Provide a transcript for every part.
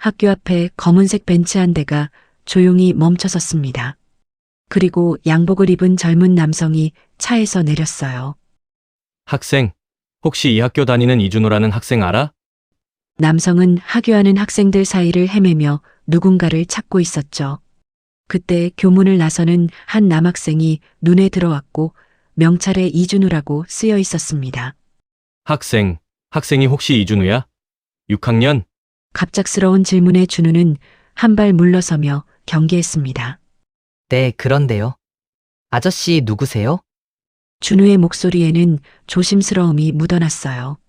학교 앞에 검은색 벤츠 한 대가 조용히 멈춰섰습니다. 그리고 양복을 입은 젊은 남성이 차에서 내렸어요. 학생, 혹시 이 학교 다니는 이준호라는 학생 알아? 남성은 하교하는 학생들 사이를 헤매며 누군가를 찾고 있었죠. 그때 교문을 나서는 한 남학생이 눈에 들어왔고 명찰에 이준우라고 쓰여 있었습니다. 학생이 혹시 이준우야? 6학년? 갑작스러운 질문에 준우는 한 발 물러서며 경계했습니다. 네, 그런데요. 아저씨 누구세요? 준우의 목소리에는 조심스러움이 묻어났어요.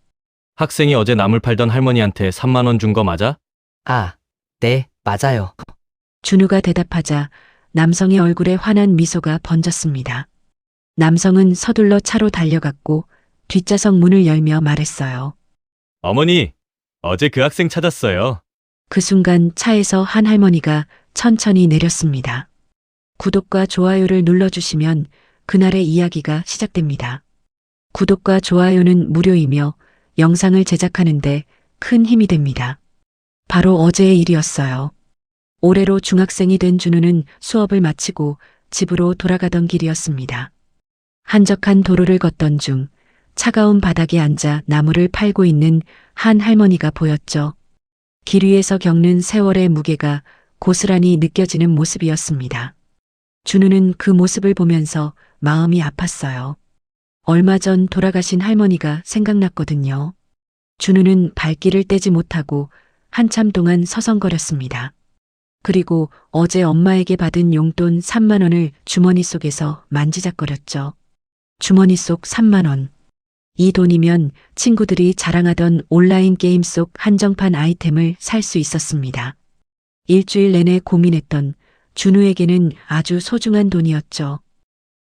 학생이 어제 나물 팔던 할머니한테 3만 원 준 거 맞아? 아, 네, 맞아요. 준우가 대답하자 남성의 얼굴에 환한 미소가 번졌습니다. 남성은 서둘러 차로 달려갔고 뒷좌석 문을 열며 말했어요. 어머니, 어제 그 학생 찾았어요. 그 순간 차에서 한 할머니가 천천히 내렸습니다. 구독과 좋아요를 눌러주시면 그날의 이야기가 시작됩니다. 구독과 좋아요는 무료이며 영상을 제작하는데 큰 힘이 됩니다. 바로 어제의 일이었어요. 올해로 중학생이 된 준우는 수업을 마치고 집으로 돌아가던 길이었습니다. 한적한 도로를 걷던 중 차가운 바닥에 앉아 나무를 팔고 있는 한 할머니가 보였죠. 길 위에서 겪는 세월의 무게가 고스란히 느껴지는 모습이었습니다. 준우는 그 모습을 보면서 마음이 아팠어요. 얼마 전 돌아가신 할머니가 생각났거든요. 준우는 발길을 떼지 못하고 한참 동안 서성거렸습니다. 그리고 어제 엄마에게 받은 용돈 3만 원을 주머니 속에서 만지작거렸죠. 주머니 속 3만 원. 이 돈이면 친구들이 자랑하던 온라인 게임 속 한정판 아이템을 살 수 있었습니다. 일주일 내내 고민했던 준우에게는 아주 소중한 돈이었죠.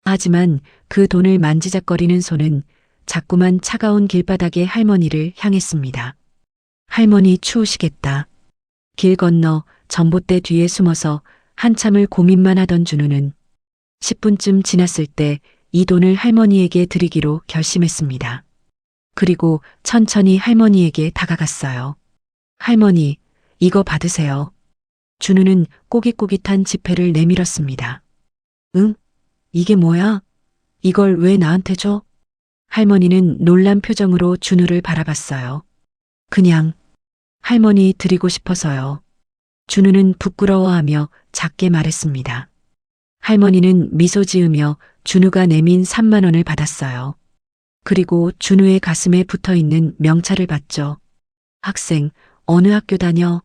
하지만 그 돈을 만지작거리는 손은 자꾸만 차가운 길바닥의 할머니를 향했습니다. 할머니 추우시겠다. 길 건너 전봇대 뒤에 숨어서 한참을 고민만 하던 준우는 10분쯤 지났을 때 이 돈을 할머니에게 드리기로 결심했습니다. 그리고 천천히 할머니에게 다가갔어요. 할머니, 이거 받으세요. 준우는 꼬깃꼬깃한 지폐를 내밀었습니다. 응? 이게 뭐야? 이걸 왜 나한테 줘? 할머니는 놀란 표정으로 준우를 바라봤어요. 그냥 할머니 드리고 싶어서요. 준우는 부끄러워하며 작게 말했습니다. 할머니는 미소 지으며 준우가 내민 3만 원을 받았어요. 그리고 준우의 가슴에 붙어있는 명찰을 봤죠. 학생, 어느 학교 다녀?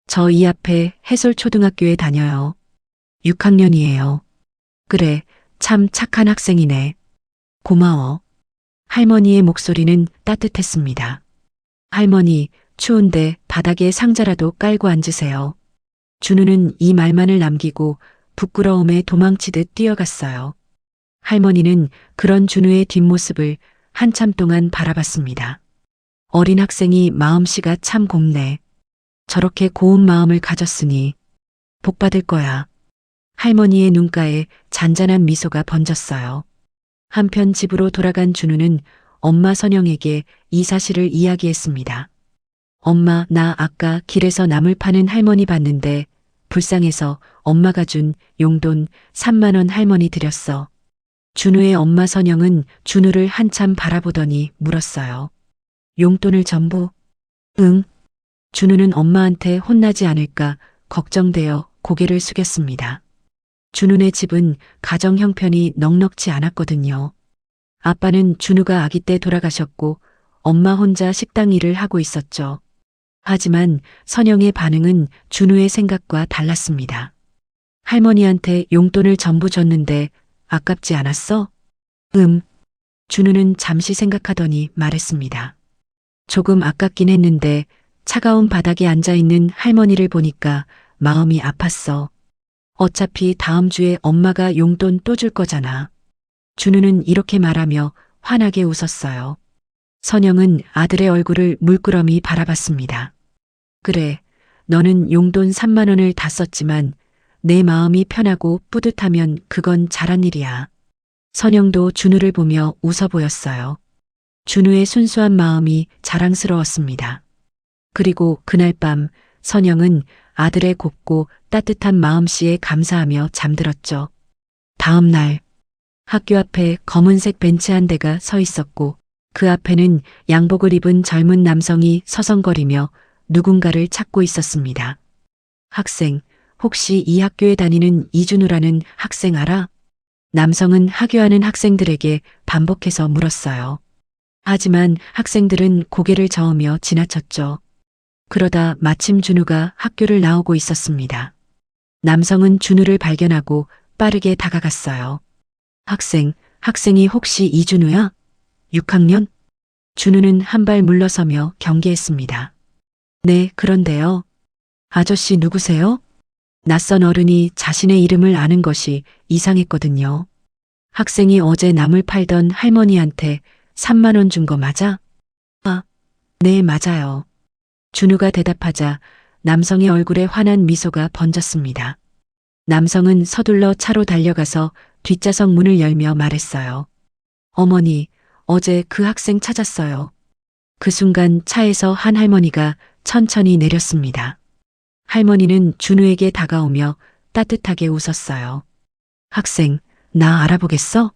저 이 앞에 해솔초등학교에 다녀요. 6학년이에요. 그래, 참 착한 학생이네. 고마워. 할머니의 목소리는 따뜻했습니다. 할머니, 추운데 바닥에 상자라도 깔고 앉으세요. 준우는 이 말만을 남기고 부끄러움에 도망치듯 뛰어갔어요. 할머니는 그런 준우의 뒷모습을 한참 동안 바라봤습니다. 어린 학생이 마음씨가 참 곱네. 저렇게 고운 마음을 가졌으니 복 받을 거야. 할머니의 눈가에 잔잔한 미소가 번졌어요. 한편 집으로 돌아간 준우는 엄마 선영에게 이 사실을 이야기했습니다. 엄마, 나 아까 길에서 나물 파는 할머니 봤는데 불쌍해서 엄마가 준 용돈 3만 원 할머니 드렸어. 준우의 엄마 선영은 준우를 한참 바라보더니 물었어요. 용돈을 전부? 응. 준우는 엄마한테 혼나지 않을까 걱정되어 고개를 숙였습니다. 준우네 집은 가정 형편이 넉넉지 않았거든요. 아빠는 준우가 아기 때 돌아가셨고 엄마 혼자 식당 일을 하고 있었죠. 하지만 선영의 반응은 준우의 생각과 달랐습니다. 할머니한테 용돈을 전부 줬는데 아깝지 않았어? 준우는 잠시 생각하더니 말했습니다. 조금 아깝긴 했는데 차가운 바닥에 앉아있는 할머니를 보니까 마음이 아팠어. 어차피 다음 주에 엄마가 용돈 또 줄 거잖아. 준우는 이렇게 말하며 환하게 웃었어요. 선영은 아들의 얼굴을 물끄러미 바라봤습니다. 그래, 너는 용돈 3만 원을 다 썼지만 내 마음이 편하고 뿌듯하면 그건 잘한 일이야. 선영도 준우를 보며 웃어 보였어요. 준우의 순수한 마음이 자랑스러웠습니다. 그리고 그날 밤 선영은 아들의 곱고 따뜻한 마음씨에 감사하며 잠들었죠. 다음 날 학교 앞에 검은색 벤치 한 대가 서 있었고 그 앞에는 양복을 입은 젊은 남성이 서성거리며 누군가를 찾고 있었습니다. 학생, 혹시 이 학교에 다니는 이준우라는 학생 알아? 남성은 하교하는 학생들에게 반복해서 물었어요. 하지만 학생들은 고개를 저으며 지나쳤죠. 그러다 마침 준우가 학교를 나오고 있었습니다. 남성은 준우를 발견하고 빠르게 다가갔어요. 학생이 혹시 이준우야? 6학년? 준우는 한 발 물러서며 경계했습니다. 네, 그런데요. 아저씨 누구세요? 낯선 어른이 자신의 이름을 아는 것이 이상했거든요. 학생이 어제 나물 팔던 할머니한테 3만 원 준 거 맞아? 아, 네, 맞아요. 준우가 대답하자 남성의 얼굴에 환한 미소가 번졌습니다. 남성은 서둘러 차로 달려가서 뒷좌석 문을 열며 말했어요. 어머니, 어제 그 학생 찾았어요. 그 순간 차에서 한 할머니가 천천히 내렸습니다. 할머니는 준우에게 다가오며 따뜻하게 웃었어요. 학생, 나 알아보겠어?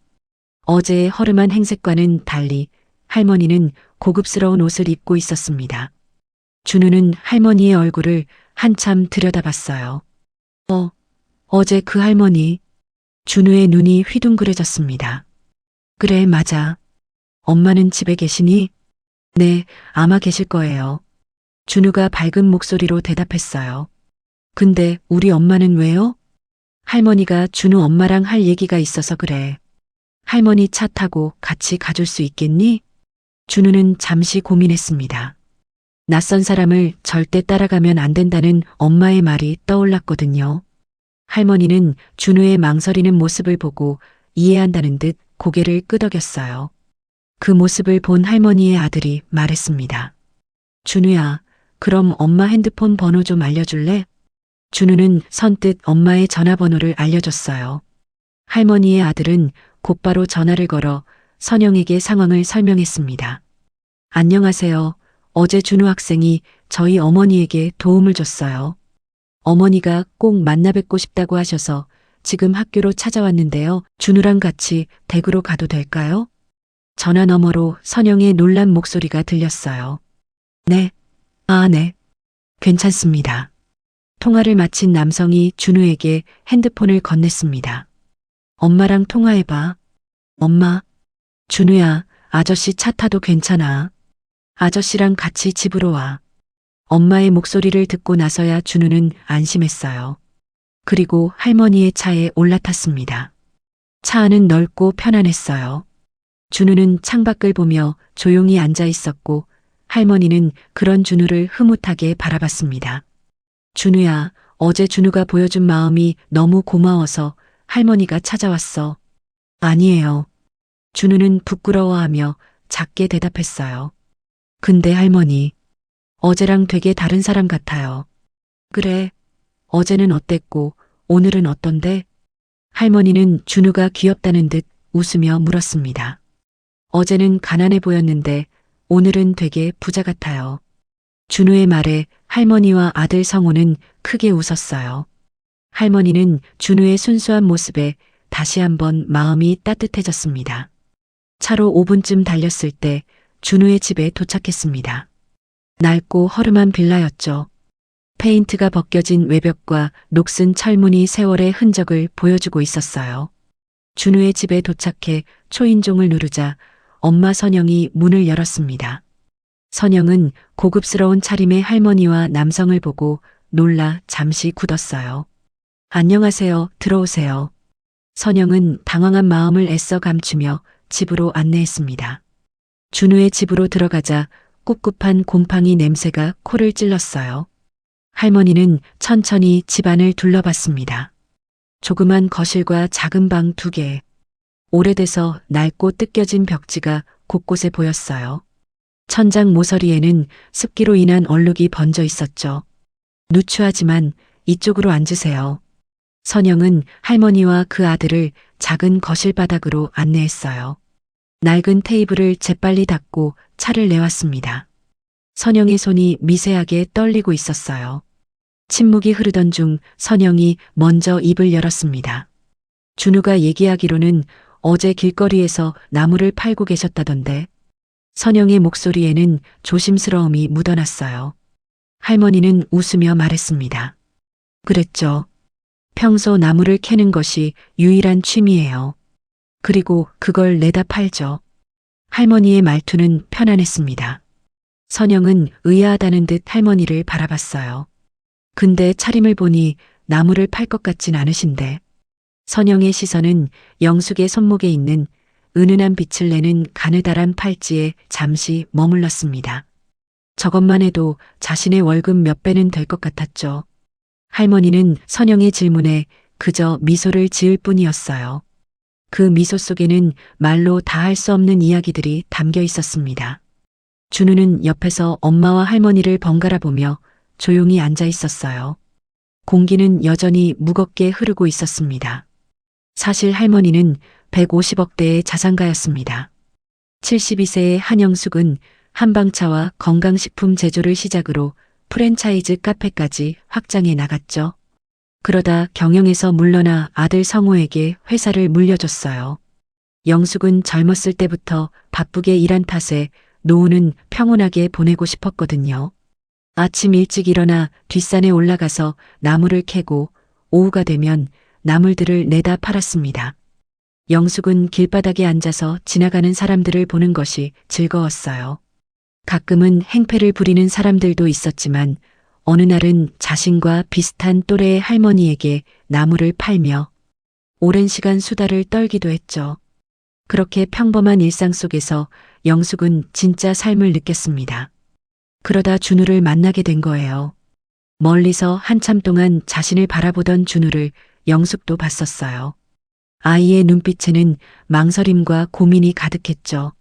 어제의 허름한 행색과는 달리 할머니는 고급스러운 옷을 입고 있었습니다. 준우는 할머니의 얼굴을 한참 들여다봤어요. 어제 그 할머니. 준우의 눈이 휘둥그레졌습니다. 그래, 맞아. 엄마는 집에 계시니? 네, 아마 계실 거예요. 준우가 밝은 목소리로 대답했어요. 근데 우리 엄마는 왜요? 할머니가 준우 엄마랑 할 얘기가 있어서 그래. 할머니 차 타고 같이 가줄 수 있겠니? 준우는 잠시 고민했습니다. 낯선 사람을 절대 따라가면 안 된다는 엄마의 말이 떠올랐거든요. 할머니는 준우의 망설이는 모습을 보고 이해한다는 듯 고개를 끄덕였어요. 그 모습을 본 할머니의 아들이 말했습니다. 준우야, 그럼 엄마 핸드폰 번호 좀 알려줄래? 준우는 선뜻 엄마의 전화번호를 알려줬어요. 할머니의 아들은 곧바로 전화를 걸어 선영에게 상황을 설명했습니다. 안녕하세요. 어제 준우 학생이 저희 어머니에게 도움을 줬어요. 어머니가 꼭 만나 뵙고 싶다고 하셔서 지금 학교로 찾아왔는데요. 준우랑 같이 댁으로 가도 될까요? 전화 너머로 선영의 놀란 목소리가 들렸어요. 네. 네. 괜찮습니다. 통화를 마친 남성이 준우에게 핸드폰을 건넸습니다. 엄마랑 통화해봐. 엄마. 준우야, 아저씨 차 타도 괜찮아. 아저씨랑 같이 집으로 와. 엄마의 목소리를 듣고 나서야 준우는 안심했어요. 그리고 할머니의 차에 올라탔습니다. 차 안은 넓고 편안했어요. 준우는 창밖을 보며 조용히 앉아 있었고 할머니는 그런 준우를 흐뭇하게 바라봤습니다. 준우야, 어제 준우가 보여준 마음이 너무 고마워서 할머니가 찾아왔어. 아니에요. 준우는 부끄러워하며 작게 대답했어요. 근데 할머니, 어제랑 되게 다른 사람 같아요. 그래, 어제는 어땠고 오늘은 어떤데? 할머니는 준우가 귀엽다는 듯 웃으며 물었습니다. 어제는 가난해 보였는데 오늘은 되게 부자 같아요. 준우의 말에 할머니와 아들 성우는 크게 웃었어요. 할머니는 준우의 순수한 모습에 다시 한번 마음이 따뜻해졌습니다. 차로 5분쯤 달렸을 때 준우의 집에 도착했습니다. 낡고 허름한 빌라였죠. 페인트가 벗겨진 외벽과 녹슨 철문이 세월의 흔적을 보여주고 있었어요. 준우의 집에 도착해 초인종을 누르자 엄마 선영이 문을 열었습니다. 선영은 고급스러운 차림의 할머니와 남성을 보고 놀라 잠시 굳었어요. 안녕하세요, 들어오세요. 선영은 당황한 마음을 애써 감추며 집으로 안내했습니다. 준우의 집으로 들어가자 꿉꿉한 곰팡이 냄새가 코를 찔렀어요. 할머니는 천천히 집안을 둘러봤습니다. 조그만 거실과 작은 방 2개. 오래돼서 낡고 뜯겨진 벽지가 곳곳에 보였어요. 천장 모서리에는 습기로 인한 얼룩이 번져 있었죠. 누추하지만 이쪽으로 앉으세요. 선영은 할머니와 그 아들을 작은 거실 바닥으로 안내했어요. 낡은 테이블을 재빨리 닦고 차를 내왔습니다. 선영의 손이 미세하게 떨리고 있었어요. 침묵이 흐르던 중 선영이 먼저 입을 열었습니다. 준우가 얘기하기로는 어제 길거리에서 나무를 팔고 계셨다던데. 선영의 목소리에는 조심스러움이 묻어났어요. 할머니는 웃으며 말했습니다. 그랬죠. 평소 나무를 캐는 것이 유일한 취미예요. 그리고 그걸 내다 팔죠. 할머니의 말투는 편안했습니다. 선영은 의아하다는 듯 할머니를 바라봤어요. 근데 차림을 보니 나무를 팔 것 같진 않으신데. 선영의 시선은 영숙의 손목에 있는 은은한 빛을 내는 가느다란 팔찌에 잠시 머물렀습니다. 저것만 해도 자신의 월급 몇 배는 될 것 같았죠. 할머니는 선영의 질문에 그저 미소를 지을 뿐이었어요. 그 미소 속에는 말로 다 할 수 없는 이야기들이 담겨 있었습니다. 준우는 옆에서 엄마와 할머니를 번갈아 보며 조용히 앉아 있었어요. 공기는 여전히 무겁게 흐르고 있었습니다. 사실 할머니는 150억대의 자산가였습니다. 72세의 한영숙은 한방차와 건강식품 제조를 시작으로 프랜차이즈 카페까지 확장해 나갔죠. 그러다 경영에서 물러나 아들 성우에게 회사를 물려줬어요. 영숙은 젊었을 때부터 바쁘게 일한 탓에 노후는 평온하게 보내고 싶었거든요. 아침 일찍 일어나 뒷산에 올라가서 나무를 캐고 오후가 되면 나물들을 내다 팔았습니다. 영숙은 길바닥에 앉아서 지나가는 사람들을 보는 것이 즐거웠어요. 가끔은 행패를 부리는 사람들도 있었지만 어느 날은 자신과 비슷한 또래의 할머니에게 나무를 팔며 오랜 시간 수다를 떨기도 했죠. 그렇게 평범한 일상 속에서 영숙은 진짜 삶을 느꼈습니다. 그러다 준우를 만나게 된 거예요. 멀리서 한참 동안 자신을 바라보던 준우를 영숙도 봤었어요. 아이의 눈빛에는 망설임과 고민이 가득했죠.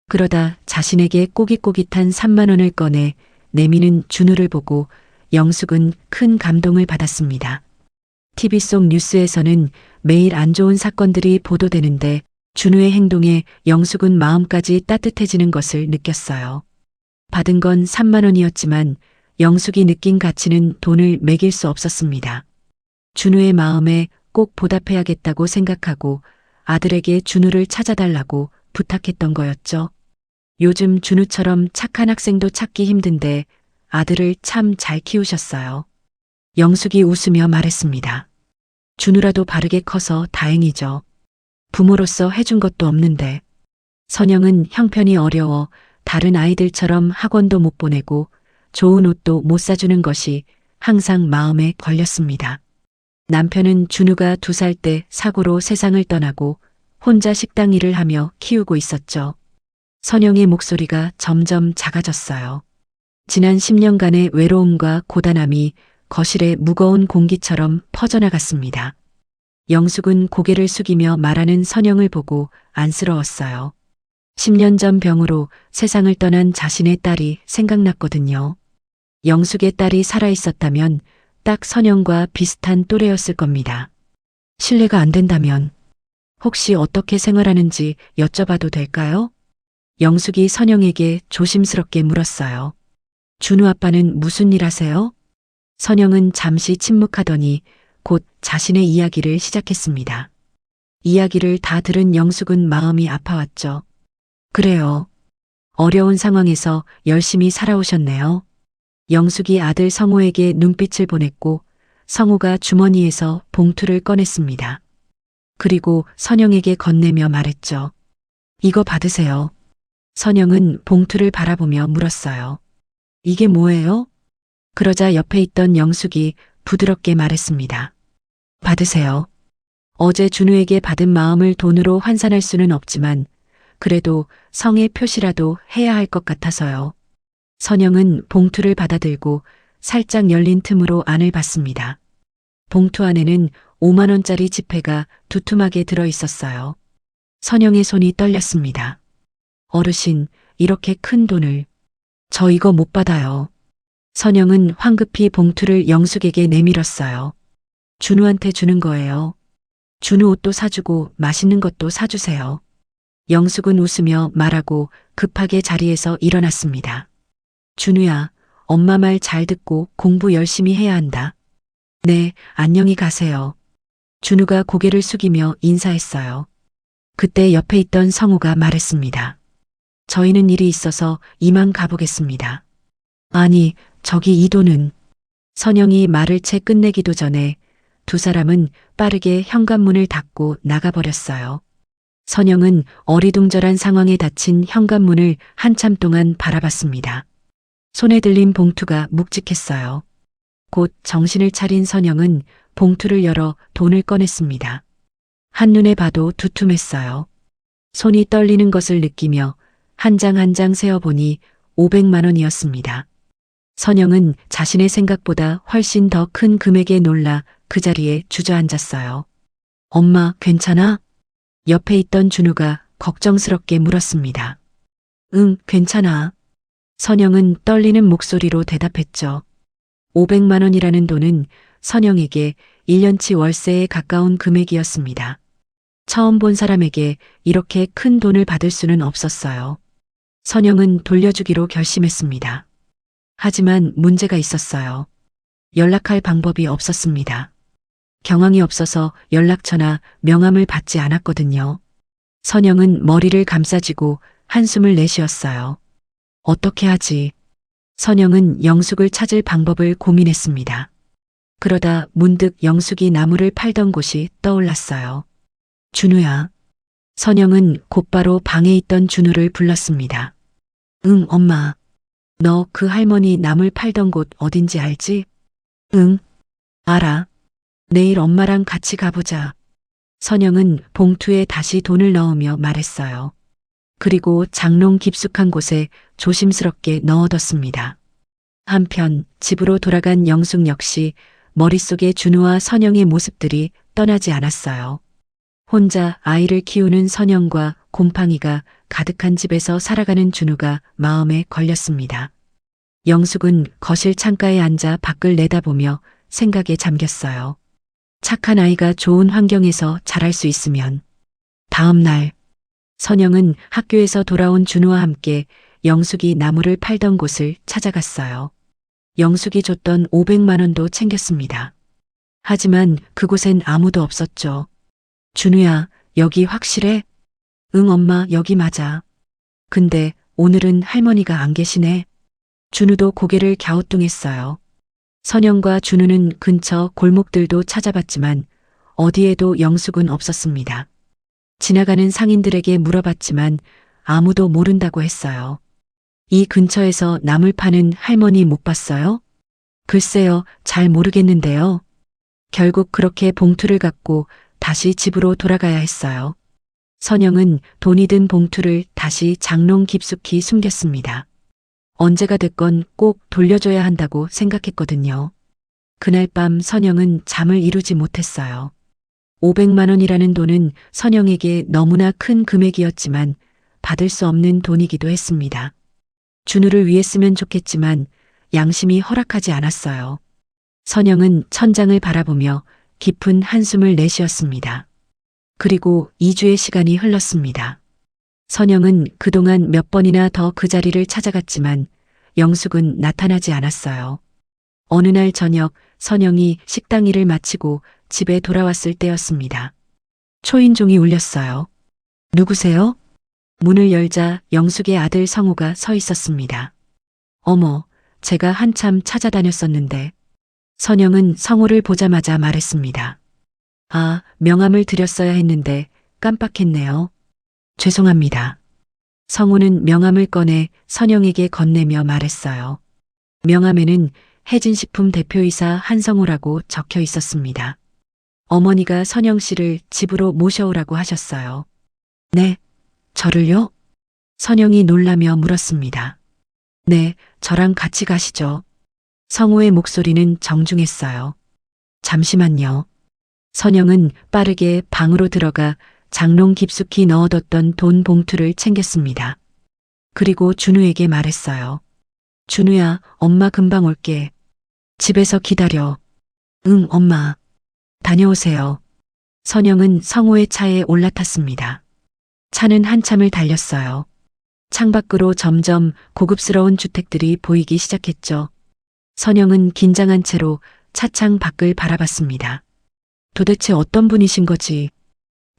그러다 자신에게 꼬깃꼬깃한 3만 원을 꺼내 내미는 준우를 보고 영숙은 큰 감동을 받았습니다. TV 속 뉴스에서는 매일 안 좋은 사건들이 보도되는데 준우의 행동에 영숙은 마음까지 따뜻해지는 것을 느꼈어요. 받은 건 3만 원이었지만 영숙이 느낀 가치는 돈을 매길 수 없었습니다. 준우의 마음에 꼭 보답해야겠다고 생각하고 아들에게 준우를 찾아달라고 부탁했던 거였죠. 요즘 준우처럼 착한 학생도 찾기 힘든데 아들을 참 잘 키우셨어요. 영숙이 웃으며 말했습니다. 준우라도 바르게 커서 다행이죠. 부모로서 해준 것도 없는데. 선영은 형편이 어려워 다른 아이들처럼 학원도 못 보내고 좋은 옷도 못 사주는 것이 항상 마음에 걸렸습니다. 남편은 준우가 2살 때 사고로 세상을 떠나고 혼자 식당 일을 하며 키우고 있었죠. 선영의 목소리가 점점 작아졌어요. 지난 10년간의 외로움과 고단함이 거실에 무거운 공기처럼 퍼져나갔습니다. 영숙은 고개를 숙이며 말하는 선영을 보고 안쓰러웠어요. 10년 전 병으로 세상을 떠난 자신의 딸이 생각났거든요. 영숙의 딸이 살아있었다면 딱 선영과 비슷한 또래였을 겁니다. 실례가 안 된다면 혹시 어떻게 생활하는지 여쭤봐도 될까요? 영숙이 선영에게 조심스럽게 물었어요. 준우 아빠는 무슨 일 하세요? 선영은 잠시 침묵하더니 곧 자신의 이야기를 시작했습니다. 이야기를 다 들은 영숙은 마음이 아파왔죠. 그래요. 어려운 상황에서 열심히 살아오셨네요. 영숙이 아들 성우에게 눈빛을 보냈고 성우가 주머니에서 봉투를 꺼냈습니다. 그리고 선영에게 건네며 말했죠. 이거 받으세요. 선영은 봉투를 바라보며 물었어요. 이게 뭐예요? 그러자 옆에 있던 영숙이 부드럽게 말했습니다. 받으세요. 어제 준우에게 받은 마음을 돈으로 환산할 수는 없지만 그래도 성의 표시라도 해야 할 것 같아서요. 선영은 봉투를 받아들고 살짝 열린 틈으로 안을 봤습니다. 봉투 안에는 5만 원짜리 지폐가 두툼하게 들어 있었어요. 선영의 손이 떨렸습니다. 어르신, 이렇게 큰 돈을. 저 이거 못 받아요. 선영은 황급히 봉투를 영숙에게 내밀었어요. 준우한테 주는 거예요. 준우 옷도 사주고 맛있는 것도 사주세요. 영숙은 웃으며 말하고 급하게 자리에서 일어났습니다. 준우야, 엄마 말 잘 듣고 공부 열심히 해야 한다. 네, 안녕히 가세요. 준우가 고개를 숙이며 인사했어요. 그때 옆에 있던 성우가 말했습니다. 저희는 일이 있어서 이만 가보겠습니다. 아니, 저기 이 돈은. 선영이 말을 채 끝내기도 전에 두 사람은 빠르게 현관문을 닫고 나가버렸어요. 선영은 어리둥절한 상황에 닫힌 현관문을 한참 동안 바라봤습니다. 손에 들린 봉투가 묵직했어요. 곧 정신을 차린 선영은 봉투를 열어 돈을 꺼냈습니다. 한눈에 봐도 두툼했어요. 손이 떨리는 것을 느끼며 한 장 한 장 세어보니 500만 원이었습니다. 선영은 자신의 생각보다 훨씬 더 큰 금액에 놀라 그 자리에 주저앉았어요. 엄마, 괜찮아? 옆에 있던 준우가 걱정스럽게 물었습니다. 응, 괜찮아. 선영은 떨리는 목소리로 대답했죠. 500만 원이라는 돈은 선영에게 1년치 월세에 가까운 금액이었습니다. 처음 본 사람에게 이렇게 큰 돈을 받을 수는 없었어요. 선영은 돌려주기로 결심했습니다. 하지만 문제가 있었어요. 연락할 방법이 없었습니다. 경황이 없어서 연락처나 명함을 받지 않았거든요. 선영은 머리를 감싸쥐고 한숨을 내쉬었어요. 어떻게 하지? 선영은 영숙을 찾을 방법을 고민했습니다. 그러다 문득 영숙이 나무를 팔던 곳이 떠올랐어요. 준우야. 선영은 곧바로 방에 있던 준우를 불렀습니다. 응, 엄마. 너 그 할머니 나물 팔던 곳 어딘지 알지? 응, 알아. 내일 엄마랑 같이 가보자. 선영은 봉투에 다시 돈을 넣으며 말했어요. 그리고 장롱 깊숙한 곳에 조심스럽게 넣어뒀습니다. 한편 집으로 돌아간 영숙 역시 머릿속에 준우와 선영의 모습들이 떠나지 않았어요. 혼자 아이를 키우는 선영과 곰팡이가 가득한 집에서 살아가는 준우가 마음에 걸렸습니다. 영숙은 거실 창가에 앉아 밖을 내다보며 생각에 잠겼어요. 착한 아이가 좋은 환경에서 자랄 수 있으면. 다음 날, 선영은 학교에서 돌아온 준우와 함께 영숙이 나무를 팔던 곳을 찾아갔어요. 영숙이 줬던 500만 원도 챙겼습니다. 하지만 그곳엔 아무도 없었죠. 준우야, 여기 확실해? 응, 엄마, 여기 맞아. 근데 오늘은 할머니가 안 계시네. 준우도 고개를 갸우뚱했어요. 선영과 준우는 근처 골목들도 찾아봤지만 어디에도 영숙은 없었습니다. 지나가는 상인들에게 물어봤지만 아무도 모른다고 했어요. 이 근처에서 나물 파는 할머니 못 봤어요? 글쎄요, 잘 모르겠는데요. 결국 그렇게 봉투를 갖고 다시 집으로 돌아가야 했어요. 선영은 돈이 든 봉투를 다시 장롱 깊숙이 숨겼습니다. 언제가 됐건 꼭 돌려줘야 한다고 생각했거든요. 그날 밤 선영은 잠을 이루지 못했어요. 500만 원이라는 돈은 선영에게 너무나 큰 금액이었지만 받을 수 없는 돈이기도 했습니다. 준우를 위해 쓰면 좋겠지만 양심이 허락하지 않았어요. 선영은 천장을 바라보며 깊은 한숨을 내쉬었습니다. 그리고 2주의 시간이 흘렀습니다. 선영은 그동안 몇 번이나 더 그 자리를 찾아갔지만 영숙은 나타나지 않았어요. 어느 날 저녁 선영이 식당 일을 마치고 집에 돌아왔을 때였습니다. 초인종이 울렸어요. 누구세요? 문을 열자 영숙의 아들 성우가 서 있었습니다. 어머, 제가 한참 찾아다녔었는데. 선영은 성우를 보자마자 말했습니다. 아, 명함을 드렸어야 했는데 깜빡했네요. 죄송합니다. 성우는 명함을 꺼내 선영에게 건네며 말했어요. 명함에는 혜진식품 대표이사 한성우라고 적혀 있었습니다. 어머니가 선영 씨를 집으로 모셔오라고 하셨어요. 네, 저를요? 선영이 놀라며 물었습니다. 네, 저랑 같이 가시죠. 성우의 목소리는 정중했어요. 잠시만요. 선영은 빠르게 방으로 들어가 장롱 깊숙이 넣어뒀던 돈 봉투를 챙겼습니다. 그리고 준우에게 말했어요. 준우야, 엄마 금방 올게. 집에서 기다려. 응, 엄마. 다녀오세요. 선영은 성우의 차에 올라탔습니다. 차는 한참을 달렸어요. 창밖으로 점점 고급스러운 주택들이 보이기 시작했죠. 선영은 긴장한 채로 차창 밖을 바라봤습니다. 도대체 어떤 분이신 거지?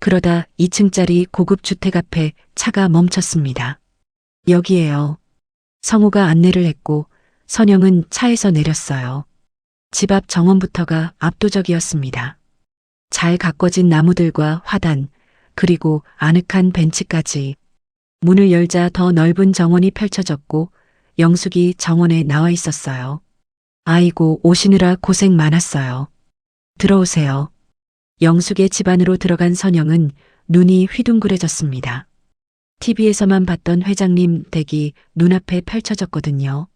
그러다 2층짜리 고급 주택 앞에 차가 멈췄습니다. 여기에요. 성우가 안내를 했고 선영은 차에서 내렸어요. 집 앞 정원부터가 압도적이었습니다. 잘 가꿔진 나무들과 화단, 그리고 아늑한 벤치까지. 문을 열자 더 넓은 정원이 펼쳐졌고 영숙이 정원에 나와 있었어요. 아이고, 오시느라 고생 많았어요. 들어오세요. 영숙의 집 안으로 들어간 선영은 눈이 휘둥그레졌습니다. TV에서만 봤던 회장님 댁이 눈앞에 펼쳐졌거든요.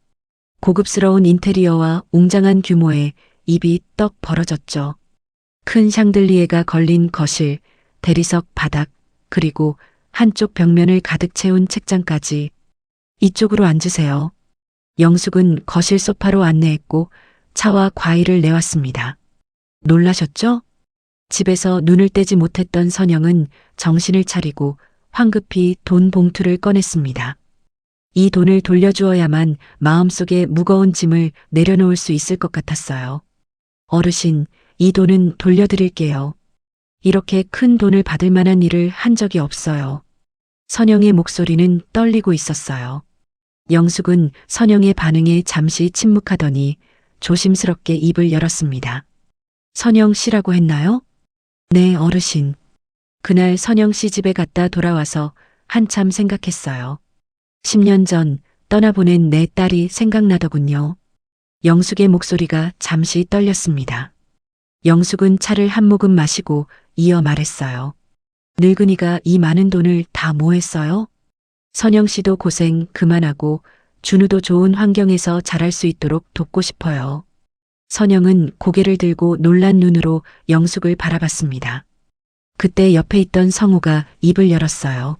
고급스러운 인테리어와 웅장한 규모에 입이 떡 벌어졌죠. 큰 샹들리에가 걸린 거실, 대리석 바닥, 그리고 한쪽 벽면을 가득 채운 책장까지. 이쪽으로 앉으세요. 영숙은 거실 소파로 안내했고 차와 과일을 내왔습니다. 놀라셨죠? 집에서 눈을 떼지 못했던 선영은 정신을 차리고 황급히 돈 봉투를 꺼냈습니다. 이 돈을 돌려주어야만 마음속에 무거운 짐을 내려놓을 수 있을 것 같았어요. 어르신, 이 돈은 돌려드릴게요. 이렇게 큰 돈을 받을 만한 일을 한 적이 없어요. 선영의 목소리는 떨리고 있었어요. 영숙은 선영의 반응에 잠시 침묵하더니 조심스럽게 입을 열었습니다. 선영 씨라고 했나요? 네, 어르신. 그날 선영 씨 집에 갔다 돌아와서 한참 생각했어요. 10년 전 떠나보낸 내 딸이 생각나더군요. 영숙의 목소리가 잠시 떨렸습니다. 영숙은 차를 한 모금 마시고 이어 말했어요. 늙은이가 이 많은 돈을 다 뭐 했어요? 선영 씨도 고생 그만하고 준우도 좋은 환경에서 자랄 수 있도록 돕고 싶어요. 선영은 고개를 들고 놀란 눈으로 영숙을 바라봤습니다. 그때 옆에 있던 성우가 입을 열었어요.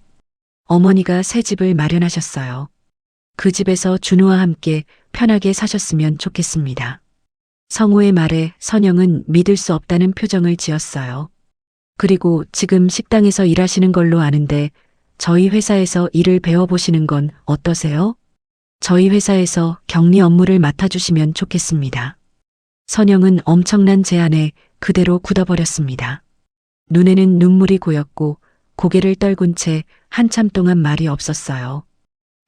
어머니가 새 집을 마련하셨어요. 그 집에서 준우와 함께 편하게 사셨으면 좋겠습니다. 성우의 말에 선영은 믿을 수 없다는 표정을 지었어요. 그리고 지금 식당에서 일하시는 걸로 아는데 저희 회사에서 일을 배워보시는 건 어떠세요? 저희 회사에서 격리 업무를 맡아주시면 좋겠습니다. 선영은 엄청난 제안에 그대로 굳어버렸습니다. 눈에는 눈물이 고였고 고개를 떨군 채 한참 동안 말이 없었어요.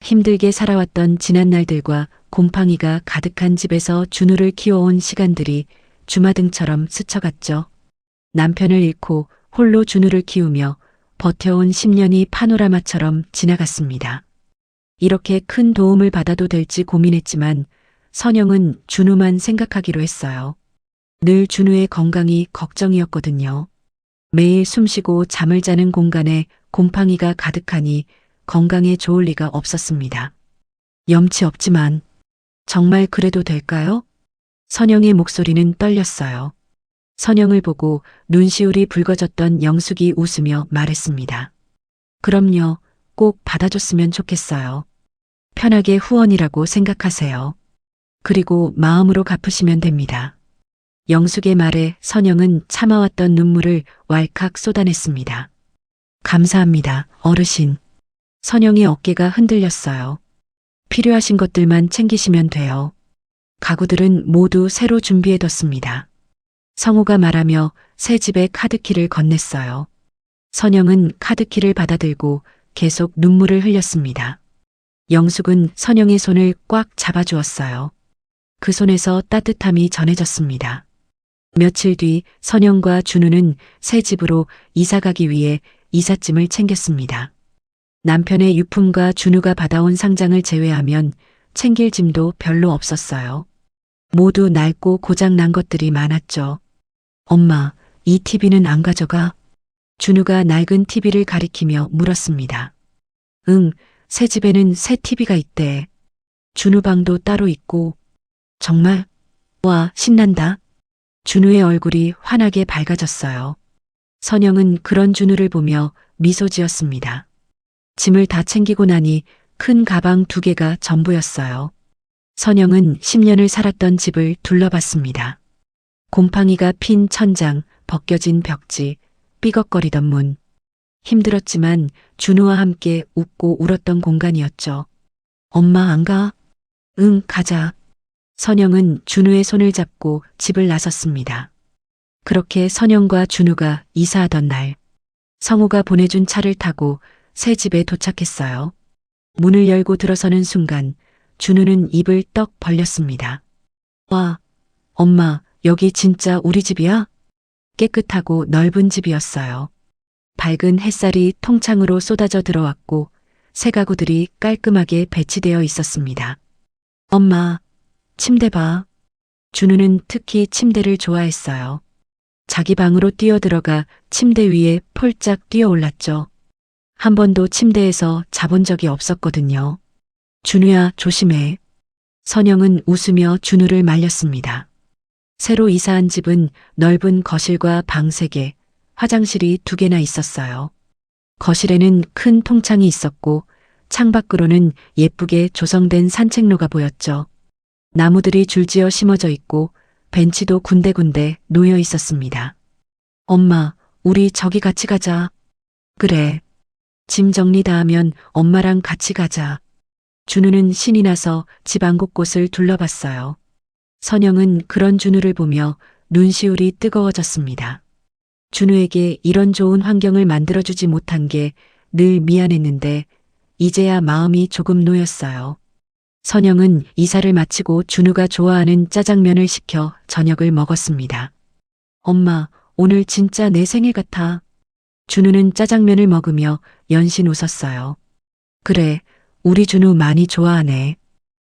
힘들게 살아왔던 지난 날들과 곰팡이가 가득한 집에서 준우를 키워온 시간들이 주마등처럼 스쳐갔죠. 남편을 잃고 홀로 준우를 키우며 버텨온 10년이 파노라마처럼 지나갔습니다. 이렇게 큰 도움을 받아도 될지 고민했지만 선영은 준우만 생각하기로 했어요. 늘 준우의 건강이 걱정이었거든요. 매일 숨쉬고 잠을 자는 공간에 곰팡이가 가득하니 건강에 좋을 리가 없었습니다. 염치 없지만 정말 그래도 될까요? 선영의 목소리는 떨렸어요. 선영을 보고 눈시울이 붉어졌던 영숙이 웃으며 말했습니다. 그럼요, 꼭 받아줬으면 좋겠어요. 편하게 후원이라고 생각하세요. 그리고 마음으로 갚으시면 됩니다. 영숙의 말에 선영은 참아왔던 눈물을 왈칵 쏟아냈습니다. 감사합니다, 어르신. 선영의 어깨가 흔들렸어요. 필요하신 것들만 챙기시면 돼요. 가구들은 모두 새로 준비해뒀습니다. 성우가 말하며 새 집에 카드키를 건넸어요. 선영은 카드키를 받아들고 계속 눈물을 흘렸습니다. 영숙은 선영의 손을 꽉 잡아주었어요. 그 손에서 따뜻함이 전해졌습니다. 며칠 뒤 선영과 준우는 새 집으로 이사 가기 위해 이삿짐을 챙겼습니다. 남편의 유품과 준우가 받아온 상장을 제외하면 챙길 짐도 별로 없었어요. 모두 낡고 고장 난 것들이 많았죠. 엄마, 이 TV는 안 가져가? 준우가 낡은 TV를 가리키며 물었습니다. 응, 새 집에는 새 TV가 있대. 준우 방도 따로 있고. 정말? 와, 신난다. 준우의 얼굴이 환하게 밝아졌어요. 선영은 그런 준우를 보며 미소 지었습니다. 짐을 다 챙기고 나니 큰 가방 2개가 전부였어요. 선영은 10년을 살았던 집을 둘러봤습니다. 곰팡이가 핀 천장, 벗겨진 벽지, 삐걱거리던 문. 힘들었지만 준우와 함께 웃고 울었던 공간이었죠. 엄마 안 가? 응, 가자. 선영은 준우의 손을 잡고 집을 나섰습니다. 그렇게 선영과 준우가 이사하던 날, 성우가 보내준 차를 타고 새 집에 도착했어요. 문을 열고 들어서는 순간 준우는 입을 떡 벌렸습니다. 와, 엄마, 여기 진짜 우리 집이야? 깨끗하고 넓은 집이었어요. 밝은 햇살이 통창으로 쏟아져 들어왔고 새 가구들이 깔끔하게 배치되어 있었습니다. 엄마, 침대 봐. 준우는 특히 침대를 좋아했어요. 자기 방으로 뛰어들어가 침대 위에 폴짝 뛰어올랐죠. 한 번도 침대에서 자본 적이 없었거든요. 준우야, 조심해. 선영은 웃으며 준우를 말렸습니다. 새로 이사한 집은 넓은 거실과 방 3개, 화장실이 2개나 있었어요. 거실에는 큰 통창이 있었고 창밖으로는 예쁘게 조성된 산책로가 보였죠. 나무들이 줄지어 심어져 있고 벤치도 군데군데 놓여 있었습니다. 엄마, 우리 저기 같이 가자. 그래. 짐 정리 다 하면 엄마랑 같이 가자. 준우는 신이 나서 집 안 곳곳을 둘러봤어요. 선영은 그런 준우를 보며 눈시울이 뜨거워졌습니다. 준우에게 이런 좋은 환경을 만들어주지 못한 게 늘 미안했는데 이제야 마음이 조금 놓였어요. 선영은 이사를 마치고 준우가 좋아하는 짜장면을 시켜 저녁을 먹었습니다. 엄마, 오늘 진짜 내 생일 같아. 준우는 짜장면을 먹으며 연신 웃었어요. 그래, 우리 준우 많이 좋아하네.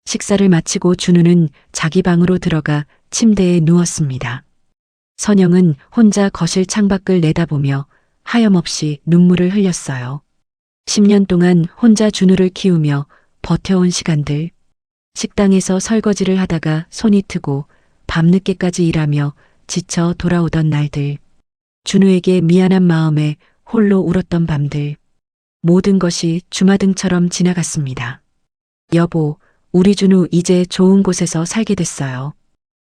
식사를 마치고 준우는 자기 방으로 들어가 침대에 누웠습니다. 선영은 혼자 거실 창밖을 내다보며 하염없이 눈물을 흘렸어요. 10년 동안 혼자 준우를 키우며 버텨온 시간들, 식당에서 설거지를 하다가 손이 트고 밤늦게까지 일하며 지쳐 돌아오던 날들, 준우에게 미안한 마음에 홀로 울었던 밤들, 모든 것이 주마등처럼 지나갔습니다. 여보, 우리 준우 이제 좋은 곳에서 살게 됐어요.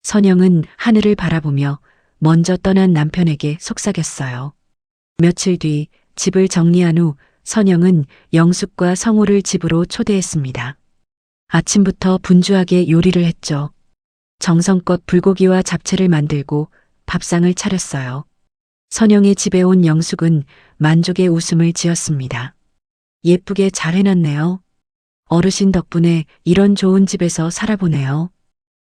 선영은 하늘을 바라보며 먼저 떠난 남편에게 속삭였어요. 며칠 뒤 집을 정리한 후 선영은 영숙과 성우를 집으로 초대했습니다. 아침부터 분주하게 요리를 했죠. 정성껏 불고기와 잡채를 만들고 밥상을 차렸어요. 선영의 집에 온 영숙은 만족의 웃음을 지었습니다. 예쁘게 잘 해놨네요. 어르신 덕분에 이런 좋은 집에서 살아보네요.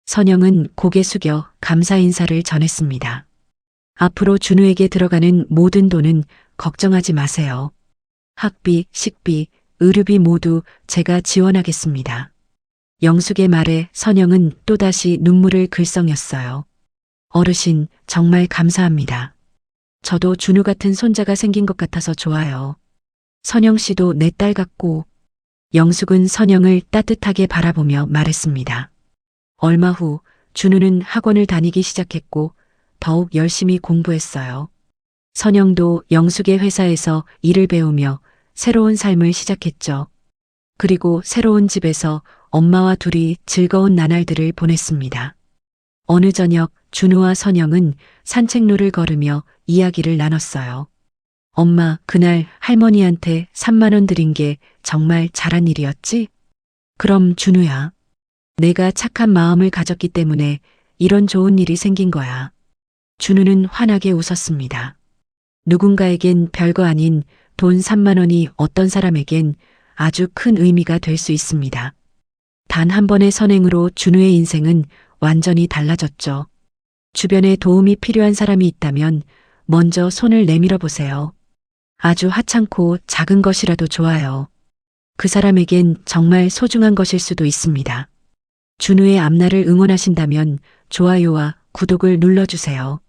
선영은 고개 숙여 감사 인사를 전했습니다. 앞으로 준우에게 들어가는 모든 돈은 걱정하지 마세요. 학비, 식비, 의료비 모두 제가 지원하겠습니다. 영숙의 말에 선영은 또다시 눈물을 글썽였어요. 어르신, 정말 감사합니다. 저도 준우 같은 손자가 생긴 것 같아서 좋아요. 선영 씨도 내 딸 같고. 영숙은 선영을 따뜻하게 바라보며 말했습니다. 얼마 후 준우는 학원을 다니기 시작했고 더욱 열심히 공부했어요. 선영도 영숙의 회사에서 일을 배우며 새로운 삶을 시작했죠. 그리고 새로운 집에서 엄마와 둘이 즐거운 나날들을 보냈습니다. 어느 저녁 준우와 선영은 산책로를 걸으며 이야기를 나눴어요. 엄마, 그날 할머니한테 3만 원 드린 게 정말 잘한 일이었지? 그럼 준우야, 내가 착한 마음을 가졌기 때문에 이런 좋은 일이 생긴 거야. 준우는 환하게 웃었습니다. 누군가에겐 별거 아닌 돈 3만 원이 어떤 사람에겐 아주 큰 의미가 될 수 있습니다. 단 한 번의 선행으로 준우의 인생은 완전히 달라졌죠. 주변에 도움이 필요한 사람이 있다면 먼저 손을 내밀어 보세요. 아주 하찮고 작은 것이라도 좋아요. 그 사람에겐 정말 소중한 것일 수도 있습니다. 준우의 앞날을 응원하신다면 좋아요와 구독을 눌러주세요.